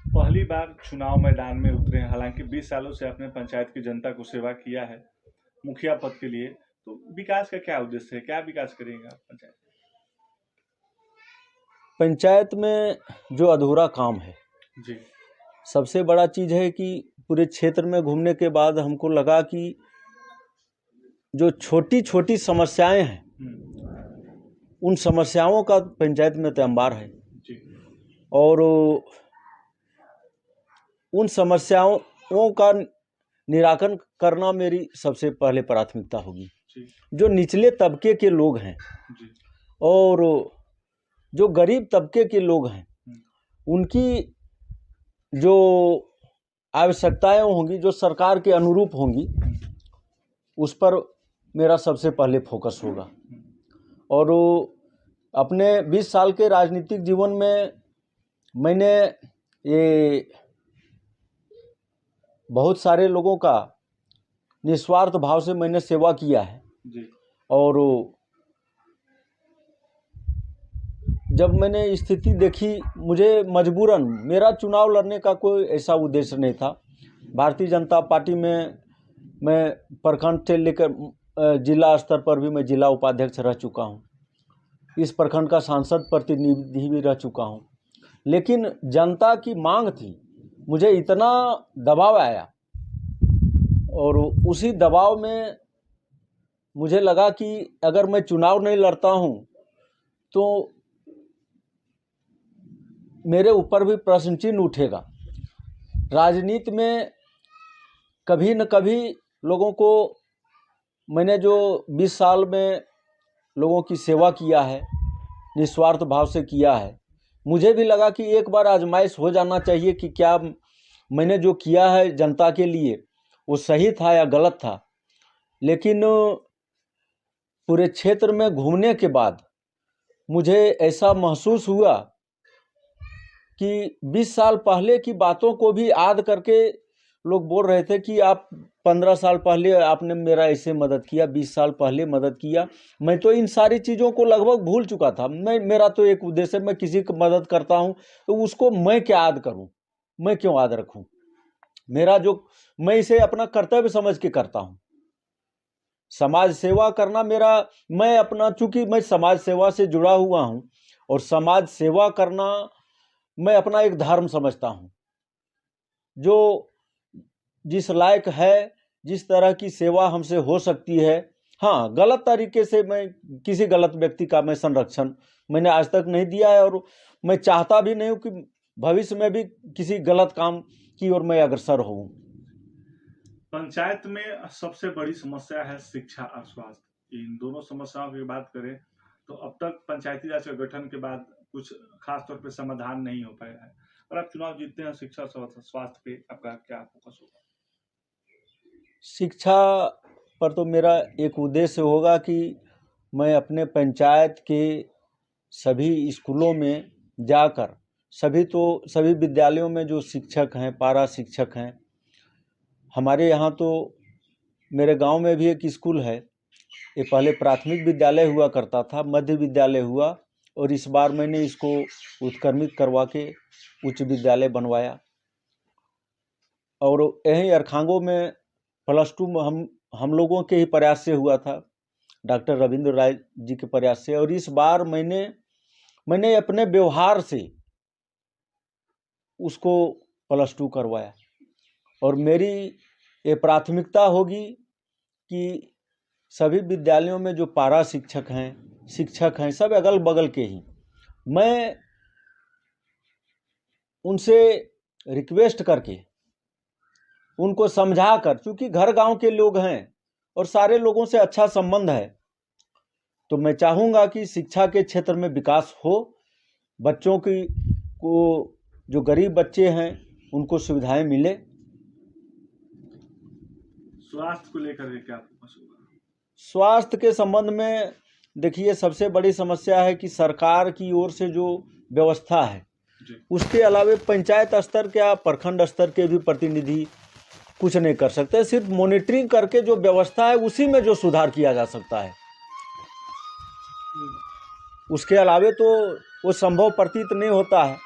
पहली बार चुनाव मैदान में उतरे हैं। हालांकि 20 सालों से आपने पंचायत की जनता को सेवा किया है मुखिया पद के लिए, तो विकास का क्या उद्देश्य है, क्या विकास करेंगे आप पंचायत? पंचायत में जो अधूरा काम है जी, सबसे बड़ा चीज़ है कि पूरे क्षेत्र में घूमने के बाद हमको लगा कि जो छोटी छोटी समस्याएं हैं उन समस्याओं का पंचायत में तो अंबार है जी, और उन समस्याओं का निराकरण करना मेरी सबसे पहले प्राथमिकता होगी। जी, जो निचले तबके के लोग हैं जी, और जो गरीब तबके के लोग हैं उनकी जो आवश्यकताएं होंगी, जो सरकार के अनुरूप होंगी, उस पर मेरा सबसे पहले फोकस होगा। और अपने 20 साल के राजनीतिक जीवन में मैंने ये बहुत सारे लोगों का निस्वार्थ भाव से मैंने सेवा किया है जी, और जब मैंने स्थिति देखी, मुझे मजबूरन, मेरा चुनाव लड़ने का कोई ऐसा उद्देश्य नहीं था। भारतीय जनता पार्टी में मैं प्रखंड से लेकर जिला स्तर पर भी मैं जिला उपाध्यक्ष रह चुका हूँ, इस प्रखंड का सांसद प्रतिनिधि भी रह चुका हूँ। लेकिन जनता की मांग थी, मुझे इतना दबाव आया और उसी दबाव में मुझे लगा कि अगर मैं चुनाव नहीं लड़ता हूँ तो मेरे ऊपर भी प्रश्न चिन्ह उठेगा। राजनीति में कभी न कभी लोगों को, मैंने जो 20 साल में लोगों की सेवा किया है, निस्वार्थ भाव से किया है, मुझे भी लगा कि एक बार आजमाइश हो जाना चाहिए कि क्या मैंने जो किया है जनता के लिए वो सही था या गलत था। लेकिन पूरे क्षेत्र में घूमने के बाद मुझे ऐसा महसूस हुआ कि 20 साल पहले की बातों को भी याद करके लोग बोल रहे थे कि आप 15 साल पहले आपने मेरा ऐसे मदद किया, 20 साल पहले मदद किया। मैं तो इन सारी चीज़ों को लगभग भूल चुका था। मेरा तो एक उद्देश्य है, मैं किसी की मदद करता हूँ तो उसको मैं क्या याद करूँ, मैं क्यों याद रखूँ। मैं इसे अपना कर्तव्य समझ के करता हूँ। समाज सेवा करना चूंकि मैं समाज सेवा से जुड़ा हुआ हूँ और समाज सेवा करना मैं अपना एक धर्म समझता हूँ। जो जिस लायक है, जिस तरह की सेवा हमसे हो सकती है, हाँ, गलत तरीके से मैं किसी गलत व्यक्ति का मैं संरक्षण मैंने आज तक नहीं दिया है और मैं चाहता भी नहीं हूँ कि भविष्य में भी किसी गलत काम की ओर मैं अग्रसर हूँ। पंचायत में सबसे बड़ी समस्या है शिक्षा और स्वास्थ्य। इन दोनों समस्याओं की बात करें तो अब तक पंचायती राज के गठन के बाद कुछ खास तौर पे समाधान नहीं हो पाया है। और आप चुनाव जीतते हैं, शिक्षा स्वास्थ्य पे आपका क्या फोकस होगा? शिक्षा पर तो मेरा एक उद्देश्य होगा कि मैं अपने पंचायत के सभी स्कूलों में जाकर सभी विद्यालयों में जो शिक्षक हैं, पारा शिक्षक हैं, हमारे यहाँ तो मेरे गांव में भी एक स्कूल है। ये पहले प्राथमिक विद्यालय हुआ करता था, मध्य विद्यालय हुआ और इस बार मैंने इसको उत्क्रमित करवा के उच्च विद्यालय बनवाया। और यहीं अरखांगों में +2 में हम लोगों के ही प्रयास से हुआ था, डॉक्टर रविंद्र राय जी के प्रयास से। और इस बार मैंने अपने व्यवहार से उसको +2 करवाया। और मेरी ये प्राथमिकता होगी कि सभी विद्यालयों में जो पारा शिक्षक हैं, सब अगल बगल के ही, मैं उनसे रिक्वेस्ट करके उनको समझा कर, चूँकि घर गांव के लोग हैं और सारे लोगों से अच्छा संबंध है, तो मैं चाहूँगा कि शिक्षा के क्षेत्र में विकास हो। बच्चों को जो गरीब बच्चे हैं उनको सुविधाएं मिले। स्वास्थ्य को लेकर के क्या फोकस होगा? स्वास्थ्य के संबंध में देखिए, सबसे बड़ी समस्या है कि सरकार की ओर से जो व्यवस्था है उसके अलावे पंचायत स्तर या प्रखंड स्तर के भी प्रतिनिधि कुछ नहीं कर सकते। सिर्फ मॉनिटरिंग करके जो व्यवस्था है उसी में जो सुधार किया जा सकता है, उसके अलावे तो वो संभव प्रतीत नहीं होता है।